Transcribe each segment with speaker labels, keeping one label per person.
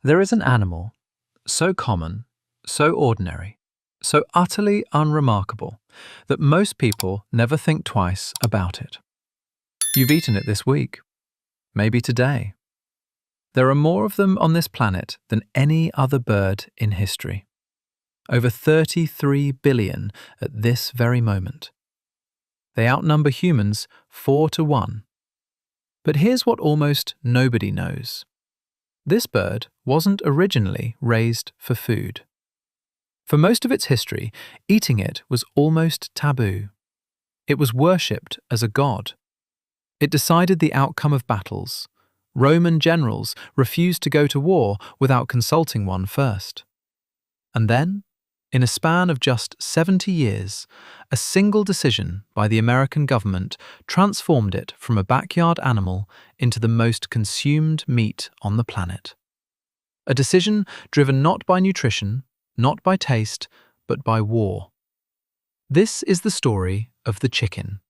Speaker 1: There is an animal, so common, so ordinary, so utterly unremarkable, that most people never think twice about it. You've eaten it this week, maybe today. There are more of them on this planet than any other bird in history. Over 33 billion at this very moment. They outnumber humans 4 to 1. But here's what almost nobody knows. This bird wasn't originally raised for food. For most of its history, eating it was almost taboo. It was worshipped as a god. It decided the outcome of battles. Roman generals refused to go to war without consulting one first. And then, in a span of just 70 years, a single decision by the American government transformed it from a backyard animal into the most consumed meat on the planet. A decision driven not by nutrition, not by taste, but by war. This is the story of the chicken,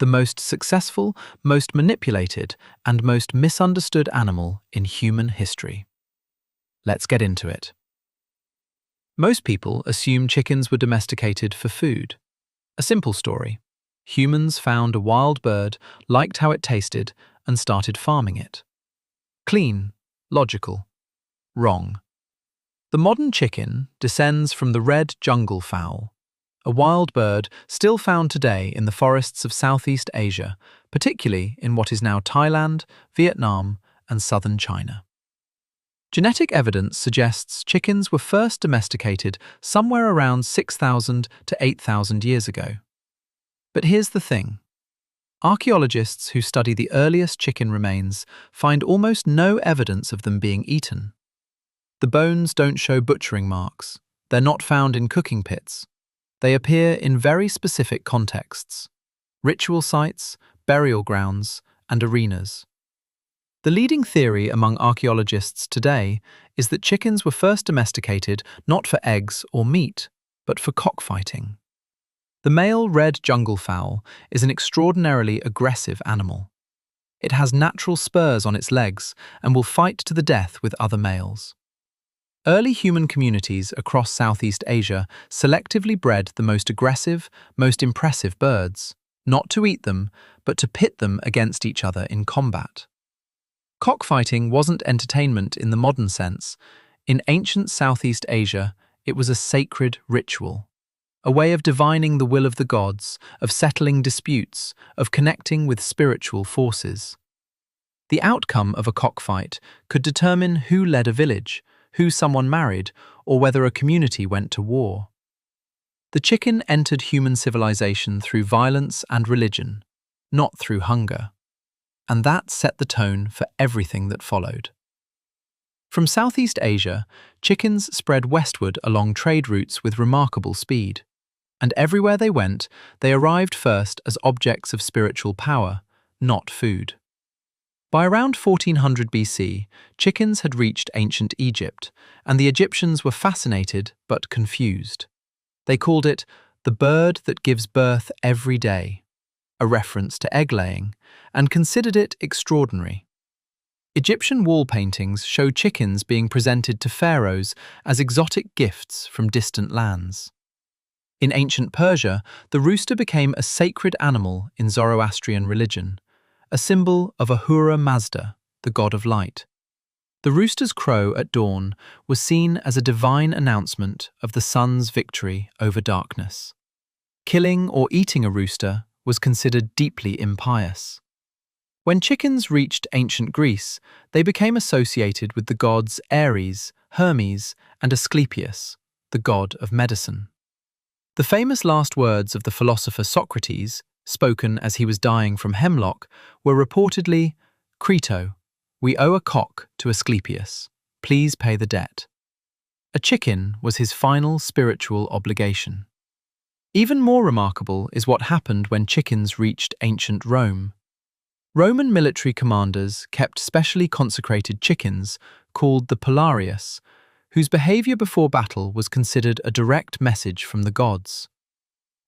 Speaker 1: the most successful, most manipulated, and most misunderstood animal in human history. Let's get into it. Most people assume chickens were domesticated for food. A simple story. Humans found a wild bird, liked how it tasted, and started farming it. Clean, logical. Wrong. The modern chicken descends from the red jungle fowl, a wild bird still found today in the forests of Southeast Asia, particularly in what is now Thailand, Vietnam, and southern China. Genetic evidence suggests chickens were first domesticated somewhere around 6,000 to 8,000 years ago. But here's the thing. Archaeologists who study the earliest chicken remains find almost no evidence of them being eaten. The bones don't show butchering marks. They're not found in cooking pits. They appear in very specific contexts: ritual sites, burial grounds, and arenas. The leading theory among archaeologists today is that chickens were first domesticated not for eggs or meat, but for cockfighting. The male red jungle fowl is an extraordinarily aggressive animal. It has natural spurs on its legs and will fight to the death with other males. Early human communities across Southeast Asia selectively bred the most aggressive, most impressive birds, not to eat them, but to pit them against each other in combat. Cockfighting wasn't entertainment in the modern sense. In ancient Southeast Asia, it was a sacred ritual, a way of divining the will of the gods, of settling disputes, of connecting with spiritual forces. The outcome of a cockfight could determine who led a village, who someone married, or whether a community went to war. The chicken entered human civilization through violence and religion, not through hunger. And that set the tone for everything that followed. From Southeast Asia, chickens spread westward along trade routes with remarkable speed. And everywhere they went, they arrived first as objects of spiritual power, not food. By around 1400 BC, chickens had reached ancient Egypt, and the Egyptians were fascinated but confused. They called it the bird that gives birth every day, a reference to egg-laying, and considered it extraordinary. Egyptian wall paintings show chickens being presented to pharaohs as exotic gifts from distant lands. In ancient Persia, the rooster became a sacred animal in Zoroastrian religion, a symbol of Ahura Mazda, the god of light. The rooster's crow at dawn was seen as a divine announcement of the sun's victory over darkness. Killing or eating a rooster was considered deeply impious. When chickens reached ancient Greece, they became associated with the gods Ares, Hermes, and Asclepius, the god of medicine. The famous last words of the philosopher Socrates, spoken as he was dying from hemlock, were reportedly, "Crito, we owe a cock to Asclepius. Please pay the debt." A chicken was his final spiritual obligation. Even more remarkable is what happened when chickens reached ancient Rome. Roman military commanders kept specially consecrated chickens, called the Polarius, whose behavior before battle was considered a direct message from the gods.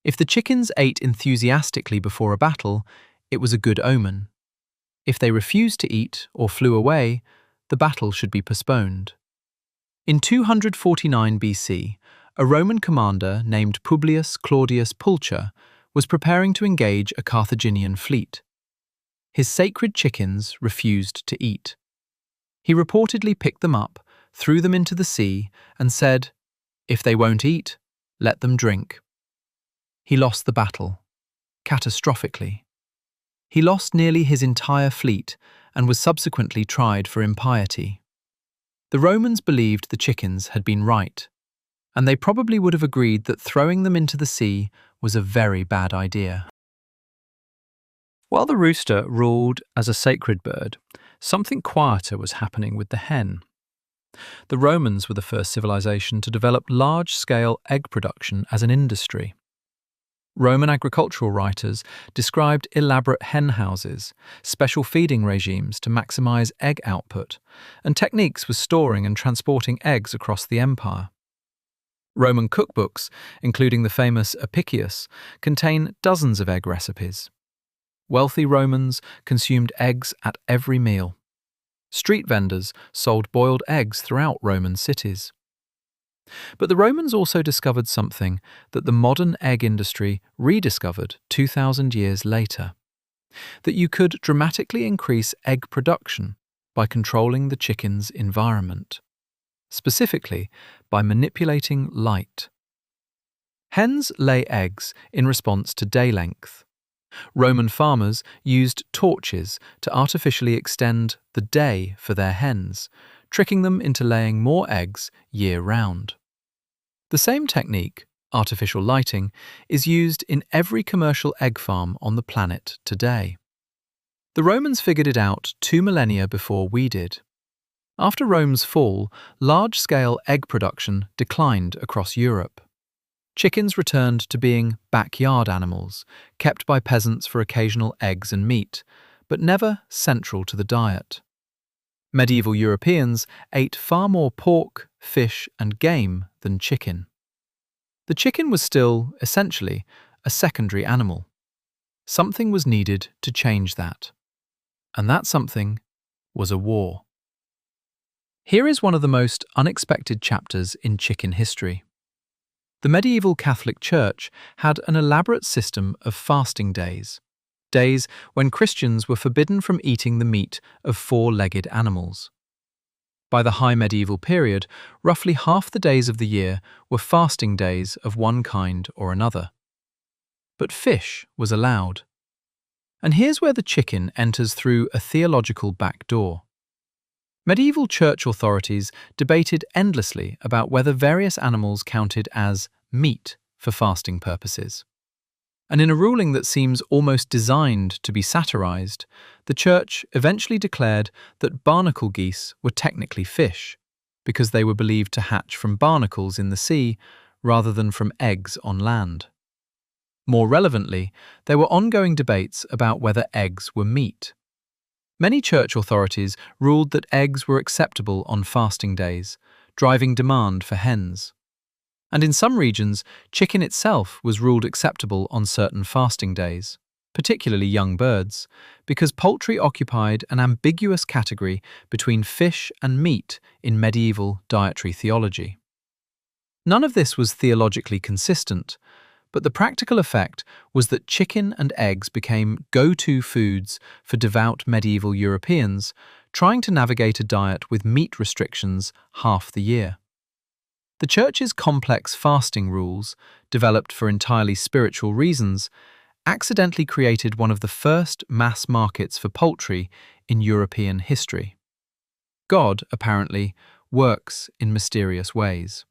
Speaker 1: If the chickens ate enthusiastically before a battle, it was a good omen. If they refused to eat or flew away, the battle should be postponed. In 249 BC, a Roman commander named Publius Claudius Pulcher was preparing to engage a Carthaginian fleet. His sacred chickens refused to eat. He reportedly picked them up, threw them into the sea, and said, "If they won't eat, let them drink." He lost the battle, catastrophically. He lost nearly his entire fleet and was subsequently tried for impiety. The Romans believed the chickens had been right, and they probably would have agreed that throwing them into the sea was a very bad idea. While the rooster ruled as a sacred bird, something quieter was happening with the hen. The Romans were the first civilization to develop large-scale egg production as an industry. Roman agricultural writers described elaborate hen houses, special feeding regimes to maximize egg output, and techniques for storing and transporting eggs across the empire. Roman cookbooks, including the famous Apicius, contain dozens of egg recipes. Wealthy Romans consumed eggs at every meal. Street vendors sold boiled eggs throughout Roman cities. But the Romans also discovered something that the modern egg industry rediscovered 2,000 years later: that you could dramatically increase egg production by controlling the chicken's environment, specifically by manipulating light. Hens lay eggs in response to day length. Roman farmers used torches to artificially extend the day for their hens, tricking them into laying more eggs year-round. The same technique, artificial lighting, is used in every commercial egg farm on the planet today. The Romans figured it out 2 millennia before we did. After Rome's fall, large-scale egg production declined across Europe. Chickens returned to being backyard animals, kept by peasants for occasional eggs and meat, but never central to the diet. Medieval Europeans ate far more pork, fish, and game than chicken. The chicken was still, essentially, a secondary animal. Something was needed to change that. And that something was a war. Here is one of the most unexpected chapters in chicken history. The medieval Catholic Church had an elaborate system of fasting days when Christians were forbidden from eating the meat of four-legged animals. By the High Medieval period, roughly half the days of the year were fasting days of one kind or another. But fish was allowed. And here's where the chicken enters through a theological back door. Medieval church authorities debated endlessly about whether various animals counted as meat for fasting purposes. And in a ruling that seems almost designed to be satirized, the church eventually declared that barnacle geese were technically fish, because they were believed to hatch from barnacles in the sea rather than from eggs on land. More relevantly, there were ongoing debates about whether eggs were meat. Many church authorities ruled that eggs were acceptable on fasting days, driving demand for hens. And in some regions, chicken itself was ruled acceptable on certain fasting days, particularly young birds, because poultry occupied an ambiguous category between fish and meat in medieval dietary theology. None of this was theologically consistent, but the practical effect was that chicken and eggs became go-to foods for devout medieval Europeans trying to navigate a diet with meat restrictions half the year. The Church's complex fasting rules, developed for entirely spiritual reasons, accidentally created one of the first mass markets for poultry in European history. God, apparently, works in mysterious ways.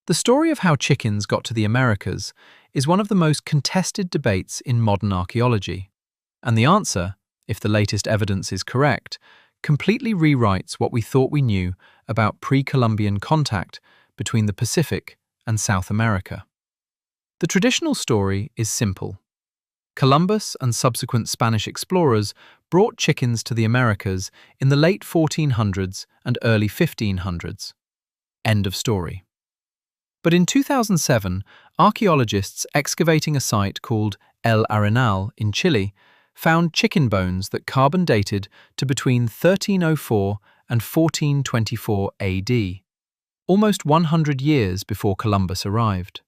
Speaker 1: The story of how chickens got to the Americas is one of the most contested debates in modern archaeology, and the answer, if the latest evidence is correct, completely rewrites what we thought we knew about pre-Columbian contact between the Pacific and South America. The traditional story is simple. Columbus and subsequent Spanish explorers brought chickens to the Americas in the late 1400s and early 1500s. End of story. But in 2007, archaeologists excavating a site called El Arenal in Chile found chicken bones that carbon dated to between 1304 and 1424 AD. almost 100 years before Columbus arrived.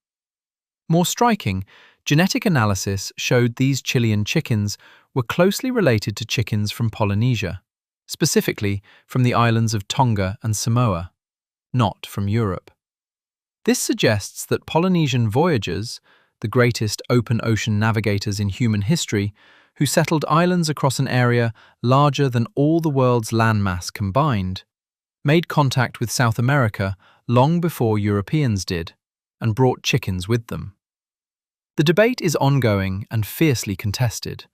Speaker 1: More striking, genetic analysis showed these Chilean chickens were closely related to chickens from Polynesia, specifically from the islands of Tonga and Samoa, not from Europe. This suggests that Polynesian voyagers, the greatest open ocean navigators in human history, who settled islands across an area larger than all the world's landmass combined, made contact with South America long before Europeans did, and brought chickens with them. The debate is ongoing and fiercely contested,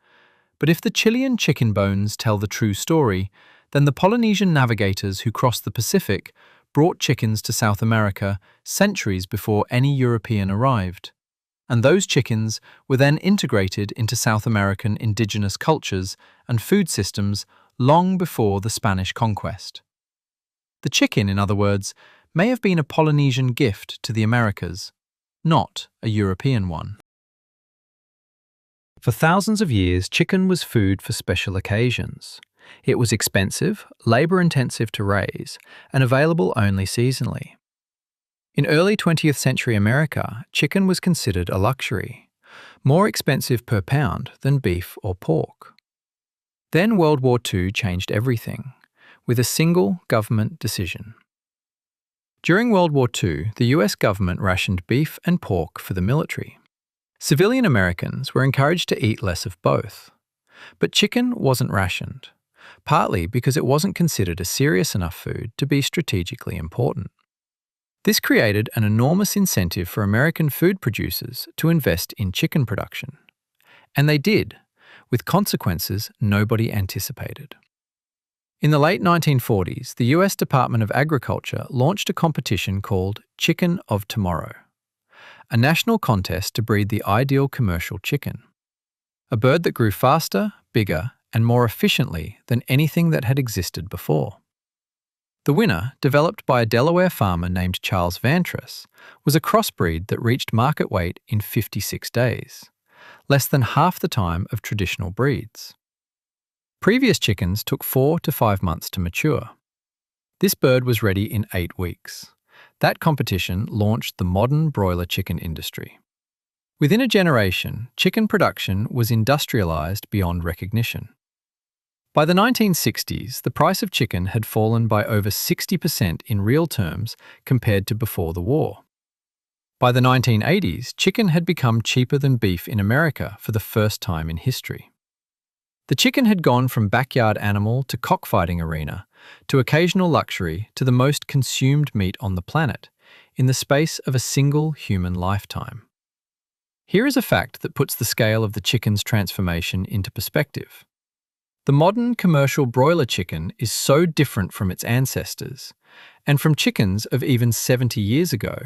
Speaker 1: but if the Chilean chicken bones tell the true story, then the Polynesian navigators who crossed the Pacific brought chickens to South America centuries before any European arrived, and those chickens were then integrated into South American indigenous cultures and food systems long before the Spanish conquest. The chicken, in other words, may have been a Polynesian gift to the Americas, not a European one. For thousands of years, chicken was food for special occasions. It was expensive, labor-intensive to raise, and available only seasonally. In early 20th century America, chicken was considered a luxury, more expensive per pound than beef or pork. Then World War II changed everything, with a single government decision. During World War II, the US government rationed beef and pork for the military. Civilian Americans were encouraged to eat less of both. But chicken wasn't rationed, partly because it wasn't considered a serious enough food to be strategically important. This created an enormous incentive for American food producers to invest in chicken production. And they did, with consequences nobody anticipated. In the late 1940s, the US Department of Agriculture launched a competition called Chicken of Tomorrow, a national contest to breed the ideal commercial chicken, a bird that grew faster, bigger, and more efficiently than anything that had existed before. The winner, developed by a Delaware farmer named Charles Vantris, was a crossbreed that reached market weight in 56 days, less than half the time of traditional breeds. Previous chickens took 4 to 5 months to mature. This bird was ready in 8 weeks. That competition launched the modern broiler chicken industry. Within a generation, chicken production was industrialized beyond recognition. By the 1960s, the price of chicken had fallen by over 60% in real terms compared to before the war. By the 1980s, chicken had become cheaper than beef in America for the first time in history. The chicken had gone from backyard animal to cockfighting arena, to occasional luxury, to the most consumed meat on the planet, in the space of a single human lifetime. Here is a fact that puts the scale of the chicken's transformation into perspective. The modern commercial broiler chicken is so different from its ancestors, and from chickens of even 70 years ago,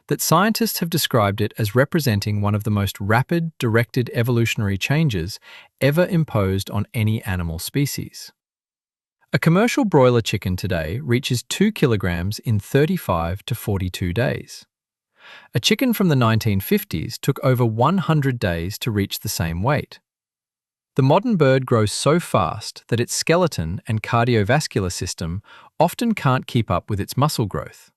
Speaker 1: that scientists have described it as representing one of the most rapid, directed evolutionary changes ever imposed on any animal species. A commercial broiler chicken today reaches 2 kilograms in 35 to 42 days. A chicken from the 1950s took over 100 days to reach the same weight. The modern bird grows so fast that its skeleton and cardiovascular system often can't keep up with its muscle growth.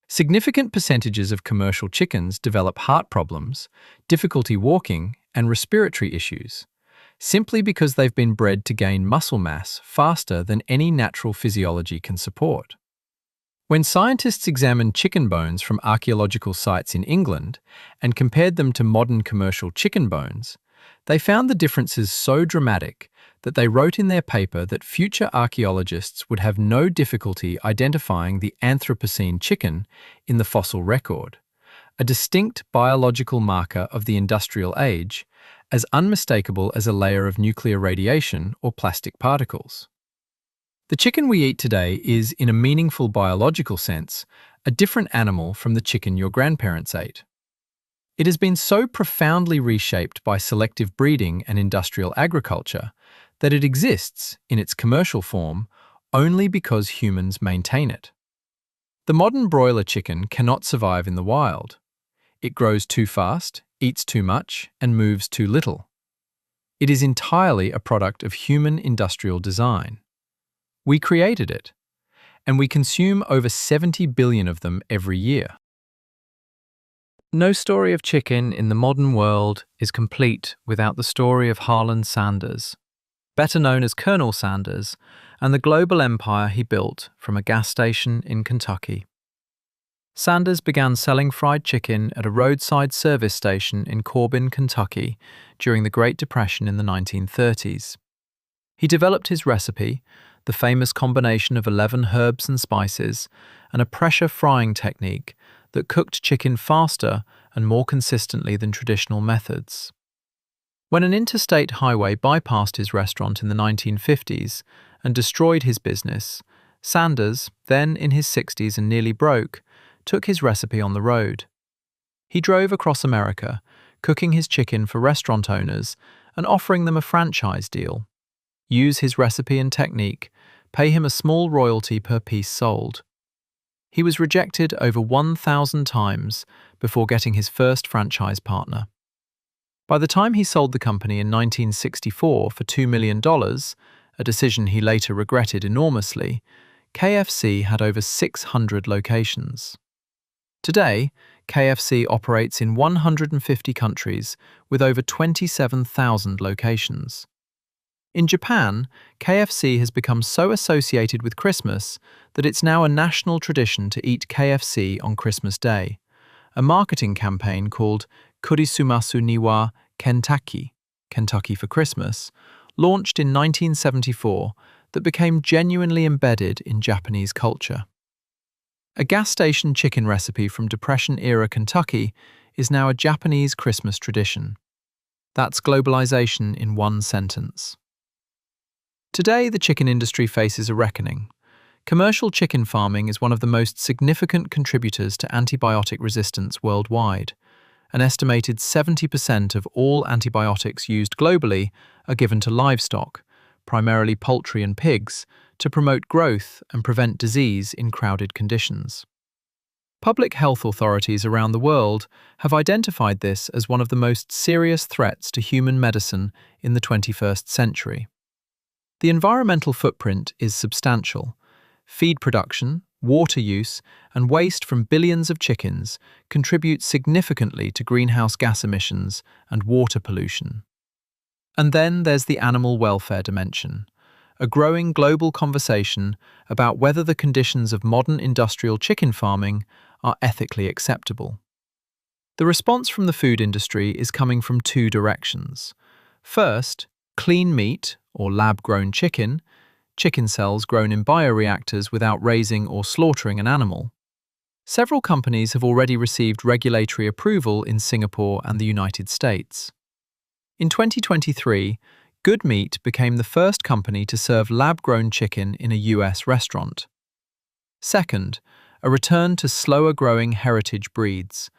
Speaker 1: Significant percentages of commercial chickens develop heart problems, difficulty walking, and respiratory issues, simply because they've been bred to gain muscle mass faster than any natural physiology can support. When scientists examined chicken bones from archaeological sites in England and compared them to modern commercial chicken bones, they found the differences so dramatic that they wrote in their paper that future archaeologists would have no difficulty identifying the Anthropocene chicken in the fossil record, a distinct biological marker of the industrial age, as unmistakable as a layer of nuclear radiation or plastic particles. The chicken we eat today is, in a meaningful biological sense, a different animal from the chicken your grandparents ate. It has been so profoundly reshaped by selective breeding and industrial agriculture that it exists, in its commercial form, only because humans maintain it. The modern broiler chicken cannot survive in the wild. It grows too fast, eats too much, and moves too little. It is entirely a product of human industrial design. We created it, and we consume over 70 billion of them every year. No story of chicken in the modern world is complete without the story of Harlan Sanders, better known as Colonel Sanders, and the global empire he built from a gas station in Kentucky. Sanders began selling fried chicken at a roadside service station in Corbin, Kentucky, during the Great Depression in the 1930s. He developed his recipe, the famous combination of 11 herbs and spices, and a pressure frying technique that cooked chicken faster and more consistently than traditional methods. When an interstate highway bypassed his restaurant in the 1950s and destroyed his business, Sanders, then in his 60s and nearly broke, took his recipe on the road. He drove across America, cooking his chicken for restaurant owners and offering them a franchise deal. Use his recipe and technique, pay him a small royalty per piece sold. He was rejected over 1,000 times before getting his first franchise partner. By the time he sold the company in 1964 for $2 million, a decision he later regretted enormously, KFC had over 600 locations. Today, KFC operates in 150 countries with over 27,000 locations. In Japan, KFC has become so associated with Christmas that it's now a national tradition to eat KFC on Christmas Day, a marketing campaign called Kurisumasu ni wa Kentucky, Kentucky for Christmas, launched in 1974 that became genuinely embedded in Japanese culture. A gas station chicken recipe from Depression-era Kentucky is now a Japanese Christmas tradition. That's globalization in one sentence. Today, the chicken industry faces a reckoning. Commercial chicken farming is one of the most significant contributors to antibiotic resistance worldwide. An estimated 70% of all antibiotics used globally are given to livestock, primarily poultry and pigs, to promote growth and prevent disease in crowded conditions. Public health authorities around the world have identified this as one of the most serious threats to human medicine in the 21st century. The environmental footprint is substantial. Feed production, water use, and waste from billions of chickens contribute significantly to greenhouse gas emissions and water pollution. And then there's the animal welfare dimension, a growing global conversation about whether the conditions of modern industrial chicken farming are ethically acceptable. The response from the food industry is coming from two directions. First, clean meat, or lab-grown chicken cells grown in bioreactors without raising or slaughtering an animal. Several companies have already received regulatory approval in Singapore and the United States. In 2023, Good Meat became the first company to serve lab-grown chicken in a US restaurant. Second, a return to slower-growing heritage breeds,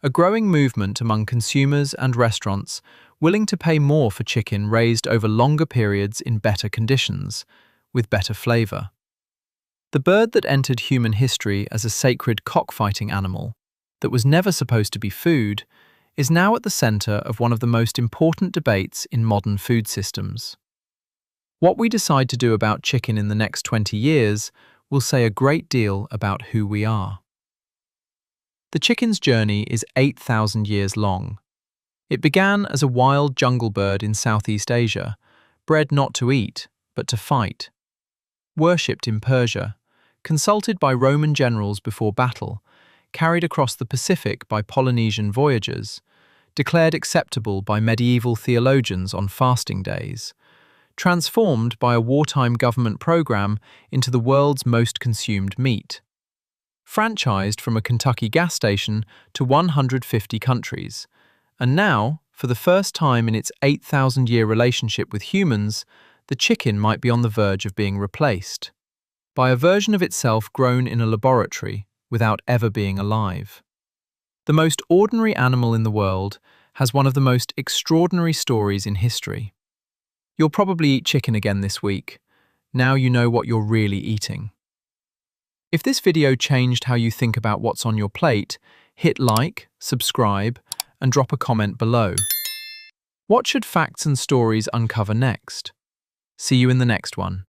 Speaker 1: a growing movement among consumers and restaurants willing to pay more for chicken raised over longer periods in better conditions, with better flavor. The bird that entered human history as a sacred cockfighting animal, that was never supposed to be food, is now at the center of one of the most important debates in modern food systems. What we decide to do about chicken in the next 20 years will say a great deal about who we are. The chicken's journey is 8,000 years long. It began as a wild jungle bird in Southeast Asia, bred not to eat, but to fight. Worshipped in Persia, consulted by Roman generals before battle, carried across the Pacific by Polynesian voyagers, declared acceptable by medieval theologians on fasting days, transformed by a wartime government program into the world's most consumed meat, franchised from a Kentucky gas station to 150 countries, and now, for the first time in its 8,000-year relationship with humans, the chicken might be on the verge of being replaced by a version of itself grown in a laboratory without ever being alive. The most ordinary animal in the world has one of the most extraordinary stories in history. You'll probably eat chicken again this week. Now you know what you're really eating. If this video changed how you think about what's on your plate, hit like, subscribe, and drop a comment below. What should Facts and Stories uncover next? See you in the next one.